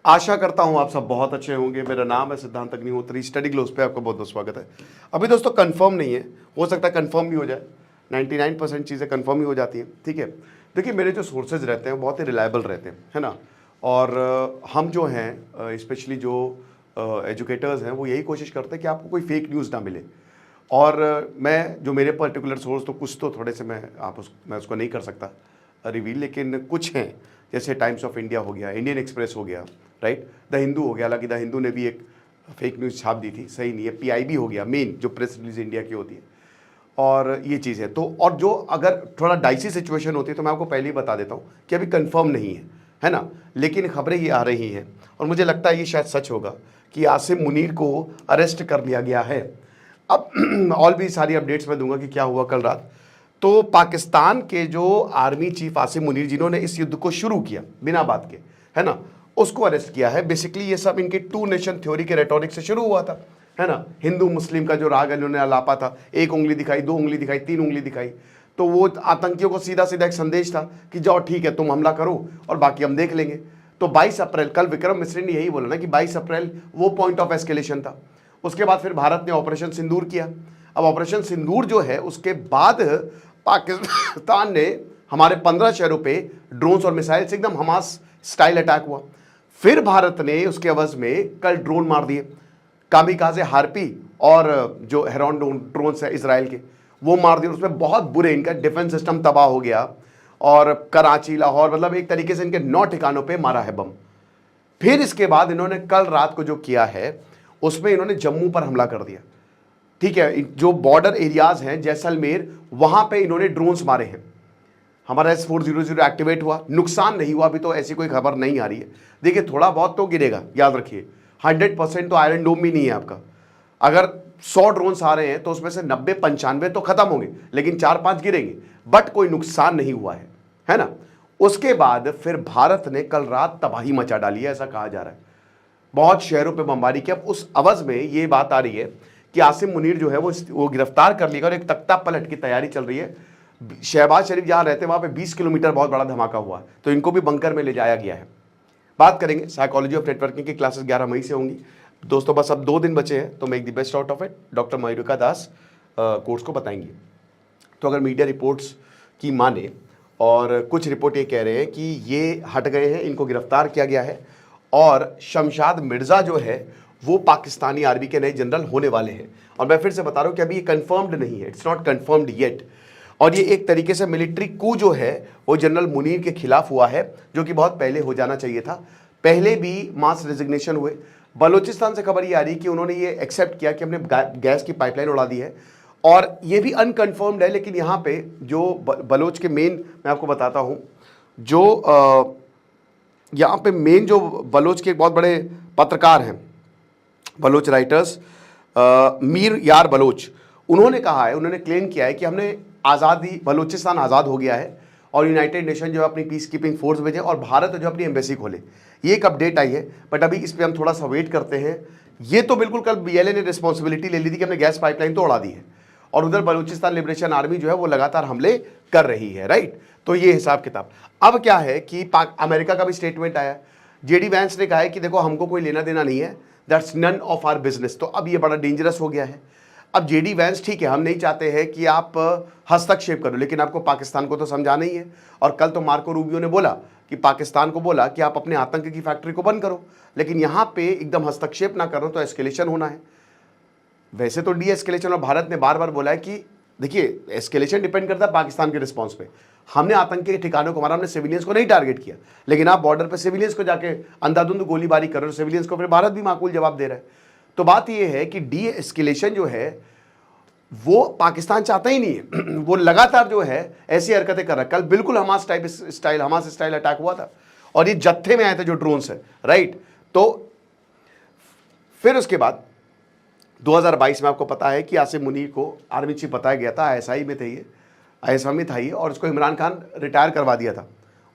आशा करता हूं आप सब बहुत अच्छे होंगे। मेरा नाम है सिद्धांत अग्निहोत्री। स्टडी ग्लोब्स पे आपका बहुत बहुत स्वागत है। अभी दोस्तों कंफर्म नहीं है, हो सकता है कंफर्म भी हो जाए। 99% चीज़ें कंफर्म ही हो जाती हैं, ठीक है। देखिए, मेरे जो सोर्सेज रहते हैं बहुत ही रिलायबल रहते हैं, है ना। और हम जो हैं स्पेशली जो एजुकेटर्स हैं वो यही कोशिश करते हैं कि आपको कोई फेक न्यूज़ ना मिले। और मैं जो मेरे पर्टिकुलर सोर्स तो कुछ तो थोड़े से मैं उसको नहीं कर सकता रिवील, लेकिन कुछ हैं जैसे टाइम्स ऑफ इंडिया हो गया, इंडियन एक्सप्रेस हो गया, राइट, द हिंदू हो गया। हालांकि द हिंदू ने भी एक फेक न्यूज़ छाप दी थी, सही नहीं है। पीआईबी हो गया, मेन जो प्रेस रिलीज इंडिया की होती है। और ये चीज़ है तो, और जो अगर थोड़ा डाइसी सिचुएशन होती है तो मैं आपको पहले ही बता देता हूँ कि अभी कंफर्म नहीं है ना। लेकिन खबरें ये आ रही हैं और मुझे लगता है ये शायद सच होगा कि आसिम मुनीर को अरेस्ट कर लिया गया है। अब और भी सारी अपडेट्स मैं दूंगा कि क्या हुआ कल रात। तो पाकिस्तान के जो आर्मी चीफ आसिम मुनीर, जिन्होंने इस युद्ध को शुरू किया बिना बात के, है ना, उसको अरेस्ट किया है। बेसिकली ये सब इनके टू नेशन थ्योरी के रेटोरिक से शुरू हुआ था, है ना। हिंदू मुस्लिम का जो राग इन्होंने अलापा था, एक उंगली दिखाई, दो उंगली दिखाई, तीन उंगली दिखाई, तो वो आतंकियों को सीधा सीधा एक संदेश था कि जाओ ठीक है, तुम हमला करो और बाकी हम देख लेंगे। तो 22 अप्रैल, कल विक्रम मिश्री ने यही बोला ना कि 22 अप्रैल वो पॉइंट ऑफ एस्केलेशन था। उसके बाद फिर भारत ने ऑपरेशन सिंदूर किया। अब ऑपरेशन सिंदूर जो है उसके बाद पाकिस्तान ने हमारे 15 शहरों पे ड्रोन्स और मिसाइल से एकदम हमास स्टाइल अटैक हुआ। फिर भारत ने उसके एवज में कल ड्रोन मार दिए, कामिकाज़े हार्पी और जो हेरॉन ड्रोन्स है इसराइल के, वो मार दिए। उसमें बहुत बुरे इनका डिफेंस सिस्टम तबाह हो गया और कराची, लाहौर, मतलब एक तरीके से इनके 9 ठिकानों पे मारा है बम। फिर इसके बाद इन्होंने कल रात को जो किया है उसमें इन्होंने जम्मू पर हमला कर दिया, ठीक है। जो बॉर्डर एरियाज हैं जैसलमेर, वहां पे इन्होंने ड्रोन्स मारे हैं। हमारा S400 एक्टिवेट हुआ, नुकसान नहीं हुआ, अभी तो ऐसी कोई खबर नहीं आ रही है। देखिए, थोड़ा बहुत तो गिरेगा, याद रखिए। 100% तो आयरन डोम भी नहीं है आपका। अगर 100 ड्रोन्स आ रहे हैं तो उसमें से 90-95 तो खत्म होंगे, लेकिन 4-5 गिरेंगे, बट कोई नुकसान नहीं हुआ है ना। उसके बाद फिर भारत ने कल रात तबाही मचा डाली है, ऐसा कहा जा रहा है। बहुत शहरों पे बमबारी की। अब उस अवज में ये बात आ रही है कि आसिम मुनीर जो है वो गिरफ्तार कर लिया और एक तख्ता पलट की तैयारी चल रही है। शहबाज शरीफ जहां रहते हैं वहां पे 20 किलोमीटर बहुत बड़ा धमाका हुआ, तो इनको भी बंकर में ले जाया गया है। बात करेंगे साइकोलॉजी ऑफ नेटवर्किंग की क्लासेस 11 मई से होंगी। दोस्तों बस अब 2 दिन बचे हैं तो make the best out of it. Doctor Mayurika Das course को बताएंगे। तो अगर मीडिया रिपोर्ट्स की माने, और कुछ रिपोर्ट ये कह रहे हैं कि ये हट गए हैं, इनको गिरफ्तार किया गया है, और शमशाद मिर्जा जो है वो पाकिस्तानी आर्मी के नए जनरल होने वाले हैं। और मैं फिर से बता रहा हूं कि अभी ये कंफर्म्ड नहीं है, इट्स नॉट कंफर्म्ड येट। और ये एक तरीके से मिलिट्री कू जो है वो जनरल मुनीर के खिलाफ हुआ है, जो कि बहुत पहले हो जाना चाहिए था। पहले भी मास रेजिग्नेशन हुए। बलूचिस्तान से खबर ये आ रही कि उन्होंने ये एक्सेप्ट किया कि हमने गैस की पाइपलाइन उड़ा दी है, और ये भी अनकन्फर्म्ड है। लेकिन यहाँ पे जो बलोच के मेन, मैं आपको बताता हूँ, जो यहाँ पे मेन जो बलोच के बहुत बड़े पत्रकार हैं, बलोच राइटर्स, मीर यार बलोच, उन्होंने कहा है, उन्होंने क्लेम किया है कि हमने आज़ादी, बलूचिस्तान आज़ाद हो गया है और यूनाइटेड नेशन जो अपनी पीस कीपिंग फोर्स भेजे और भारत जो अपनी एम्बेसी खोले। ये एक अपडेट आई है, बट अभी इस पर हम थोड़ा सा वेट करते हैं। ये तो बिल्कुल कल बीएलए ने रिस्पॉन्सिबिलिटी ले ली थी कि हमने गैस पाइपलाइन तो उड़ा दी है, और उधर बलूचिस्तान लिबरेशन आर्मी जो है वो लगातार हमले कर रही है, राइट। तो ये हिसाब किताब। अब क्या है कि अमेरिका का भी स्टेटमेंट आया। जेडी वैंस ने कहा है कि देखो, हमको कोई लेना देना नहीं है, that's none of our business. तो अब ये बड़ा डेंजरस हो गया है। अब जेडी वैंस, ठीक है, हम नहीं चाहते हैं कि आप हस्तक्षेप करो, लेकिन आपको पाकिस्तान को तो समझाना ही है। और कल तो मार्को रूबियो ने बोला कि पाकिस्तान को बोला कि आप अपने आतंक की फैक्ट्री को बंद करो, लेकिन यहाँ पे एकदम हस्तक्षेप ना करो तो एस्केलेशन होना है। वैसे तो डी एस्केलेशन, और भारत ने बार बार बोला है कि देखिए, एस्केलेशन डिपेंड करता है पाकिस्तान के रिस्पॉन्स पे। हमने आतंकी के ठिकानों को मारा, हमने सिविलियंस को नहीं टारगेट किया, लेकिन आप बॉर्डर पे सिविलियंस को जाके अंधाधुंध गोलीबारी कर रहे हो सिविलियंस को, फिर भारत भी माकूल जवाब दे रहा है। तो बात यह है कि डी एस्केलेशन जो है वो पाकिस्तान चाहता ही नहीं है। वो लगातार जो है ऐसी हरकतें कर रहा है। कल बिल्कुल हमास स्टाइल अटैक हुआ था, और ये जत्थे में आए थे जो ड्रोन्स है, राइट। तो फिर उसके बाद 2022 में आपको पता है कि आसिम मुनीर को आर्मी चीफ बताया गया था, आईएसआई में थे ये, आईएसआई में था ये, और उसको इमरान खान रिटायर करवा दिया था।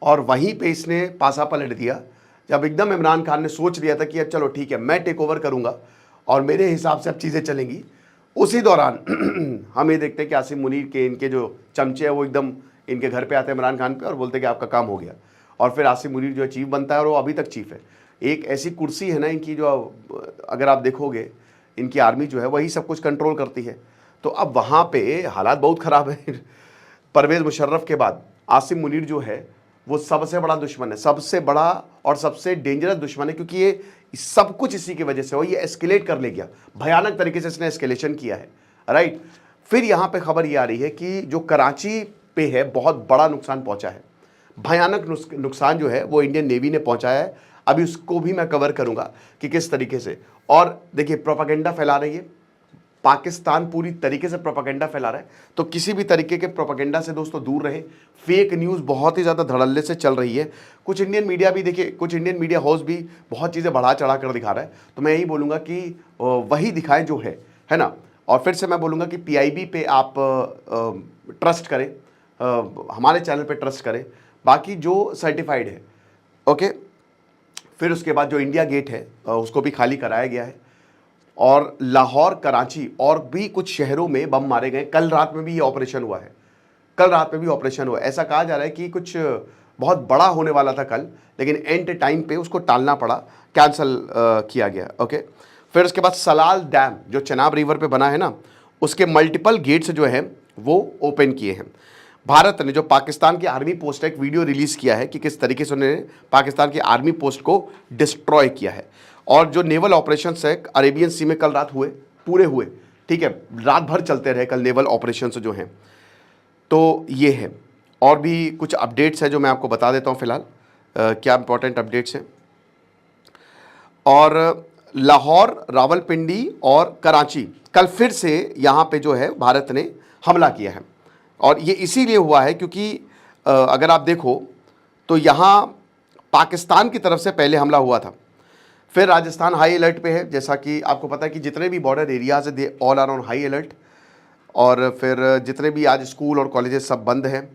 और वहीं पे इसने पासा पलट दिया जब एकदम इमरान खान ने सोच लिया था कि अब चलो ठीक है, मैं टेक ओवर करूंगा और मेरे हिसाब से अब चीज़ें चलेंगी। उसी दौरान हम ये देखते हैं कि आसिम मुनीर के इनके जो चमचे हैं वो एकदम इनके घर पे आते हैं इमरान खान पे और बोलते हैं कि आपका काम हो गया। और फिर आसिम मुनीर जो है चीफ बनता है, और वो अभी तक चीफ है। एक ऐसी कुर्सी है ना इनकी, जो अगर आप देखोगे इनकी आर्मी जो है वही सब कुछ कंट्रोल करती है। तो अब वहाँ पे हालात बहुत ख़राब है। परवेज़ मुशर्रफ के बाद आसिम मुनीर जो है वो सबसे बड़ा दुश्मन है, सबसे बड़ा और सबसे डेंजरस दुश्मन है, क्योंकि ये सब कुछ इसी की वजह से हो। ये एस्केलेट कर ले गया, भयानक तरीके से इसने एस्केलेशन किया है, राइट। फिर यहाँ पे खबर ये आ रही है कि जो कराची पे है बहुत बड़ा नुकसान पहुँचा है, भयानक नुकसान जो है वो इंडियन नेवी ने पहुँचाया है। अभी उसको भी मैं कवर करूँगा कि किस तरीके से। और देखिए प्रोपागेंडा फैला रही है पाकिस्तान, पूरी तरीके से प्रोपागेंडा फैला रहा है, तो किसी भी तरीके के प्रोपागेंडा से दोस्तों दूर रहें। फेक न्यूज़ बहुत ही ज़्यादा धड़ल्ले से चल रही है। कुछ इंडियन मीडिया भी देखिए, कुछ इंडियन मीडिया हाउस भी बहुत चीज़ें बढ़ा चढ़ा कर दिखा रहा है, तो मैं यही बोलूँगा कि वही दिखाएं जो है ना। और फिर से मैं बोलूँगा कि PIB पे आप ट्रस्ट करें, हमारे चैनल पे ट्रस्ट करें, बाकी जो सर्टिफाइड है, ओके। फिर उसके बाद जो इंडिया गेट है उसको भी खाली कराया गया है, और लाहौर, कराची और भी कुछ शहरों में बम मारे गए। कल रात में भी ये ऑपरेशन हुआ है, कल रात में भी ऑपरेशन हुआ। ऐसा कहा जा रहा है कि कुछ बहुत बड़ा होने वाला था कल, लेकिन एंड टाइम पे उसको टालना पड़ा, कैंसिल किया गया, ओके। फिर उसके बाद सलाल डैम जो चेनाब रिवर पे बना है ना, उसके मल्टीपल गेट्स जो हैं वो ओपन किए हैं। भारत ने जो पाकिस्तान की आर्मी पोस्ट है, एक वीडियो रिलीज़ किया है कि किस तरीके से उन्होंने पाकिस्तान की आर्मी पोस्ट को डिस्ट्रॉय किया है। और जो नेवल ऑपरेशंस है अरेबियन सी में कल रात हुए, पूरे हुए, ठीक है, रात भर चलते रहे कल नेवल ऑपरेशंस जो हैं। तो ये है, और भी कुछ अपडेट्स है जो मैं आपको बता देता हूँ फिलहाल, क्या इंपॉर्टेंट अपडेट्स हैं। और लाहौर, रावलपिंडी और कराची कल फिर से यहाँ पे जो है भारत ने हमला किया है, और ये इसीलिए हुआ है क्योंकि अगर आप देखो तो यहाँ पाकिस्तान की तरफ से पहले हमला हुआ था। फिर राजस्थान हाई अलर्ट पे है, जैसा कि आपको पता है कि जितने भी बॉर्डर एरियाज़ है they all are on high alert. और फिर जितने भी आज स्कूल और कॉलेजेस सब बंद हैं।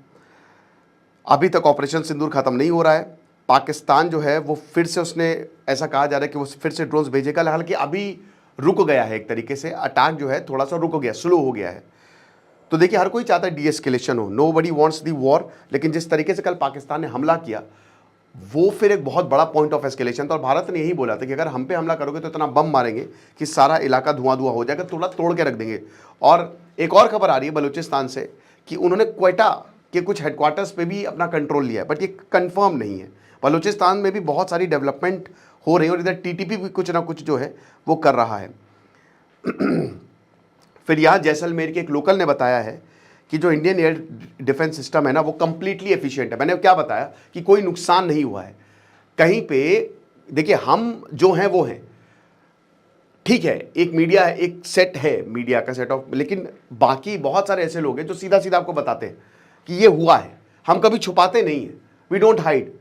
अभी तक ऑपरेशन सिंदूर ख़त्म नहीं हो रहा है। पाकिस्तान जो है वो फिर से, उसने ऐसा कहा जा रहा है कि वो फिर से ड्रोन्स भेजेगा, हालांकि अभी रुक गया है, एक तरीके से अटैक जो है थोड़ा सा रुक गया, स्लो हो गया है। तो देखिए हर कोई चाहता है डीएस्केलेशन हो, nobody wants the war, लेकिन जिस तरीके से कल पाकिस्तान ने हमला किया वो फिर एक बहुत बड़ा पॉइंट ऑफ एस्केलेशन था। और भारत ने यही बोला था कि अगर हम पे हमला करोगे तो इतना बम मारेंगे कि सारा इलाका धुआं धुआं हो जाएगा, थोड़ा तोड़ के रख देंगे। और एक और खबर आ रही है बलूचिस्तान से कि उन्होंने क्वेटा के कुछ हेडक्वार्टर्स पे भी अपना कंट्रोल लिया है, बट ये कंफर्म नहीं है। बलूचिस्तान में भी बहुत सारी डेवलपमेंट हो रही है, और इधर TTP भी कुछ ना कुछ जो है वो कर रहा है। फिर यहाँ जैसलमेर के एक लोकल ने बताया है कि जो इंडियन एयर डिफेंस सिस्टम है ना वो कंप्लीटली एफिशिएंट है। मैंने क्या बताया कि कोई नुकसान नहीं हुआ है कहीं पे। देखिए हम जो हैं वो हैं, ठीक है, एक मीडिया है, एक सेट है मीडिया का सेट ऑफ, लेकिन बाकी बहुत सारे ऐसे लोग हैं जो सीधा सीधा आपको बताते हैं कि ये हुआ है, हम कभी छुपाते नहीं हैं, वी डोंट हाइड।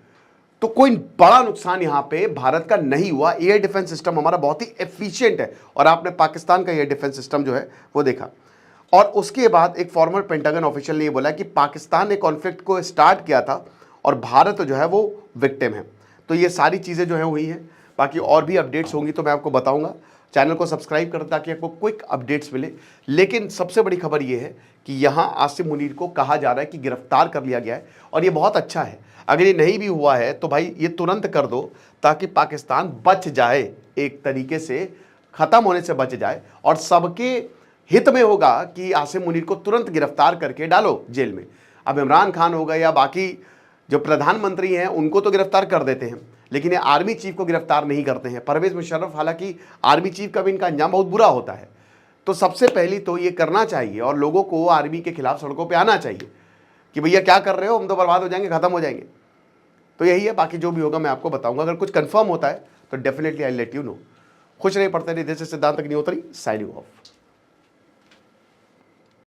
तो कोई बड़ा नुकसान यहाँ पे भारत का नहीं हुआ। एयर डिफेंस सिस्टम हमारा बहुत ही एफिशिएंट है, और आपने पाकिस्तान का एयर डिफेंस सिस्टम जो है वो देखा। और उसके बाद एक फॉर्मर पेंटागन ऑफिशियल ने ये बोला कि पाकिस्तान ने कॉन्फ्लिक्ट को स्टार्ट किया था और भारत जो है वो विक्टिम है। तो ये सारी चीज़ें जो है हुई हैं। बाकी और भी अपडेट्स होंगी तो मैं आपको बताऊंगा। चैनल को सब्सक्राइब करें ताकि आपको क्विक अपडेट्स मिले। लेकिन सबसे बड़ी खबर ये है कि यहाँ आसिम मुनीर को कहा जा रहा है कि गिरफ्तार कर लिया गया है, और ये बहुत अच्छा है। अगर ये नहीं भी हुआ है तो भाई ये तुरंत कर दो, ताकि पाकिस्तान बच जाए, एक तरीके से ख़त्म होने से बच जाए, और सबके हित में होगा कि आसिम मुनीर को तुरंत गिरफ्तार करके डालो जेल में। अब इमरान खान होगा या बाकी जो प्रधानमंत्री हैं उनको तो गिरफ्तार कर देते हैं, लेकिन ये आर्मी चीफ को गिरफ्तार नहीं करते हैं। परवेज़ मुशर्रफ, हालांकि आर्मी चीफ का भी इनका अंजाम बहुत बुरा होता है। तो सबसे पहली तो ये करना चाहिए, और लोगों को आर्मी के खिलाफ सड़कों पर आना चाहिए कि भैया क्या कर रहे हो, हम तो बर्बाद हो जाएंगे, ख़त्म हो जाएंगे। तो यही है, बाकी जो भी होगा मैं आपको बताऊंगा। अगर कुछ कंफर्म होता है तो definitely I let you know. खुश रहिए, पढ़ते रहिए। दिस इज सिद्धांत अग्निहोत्री, साइनिंग ऑफ।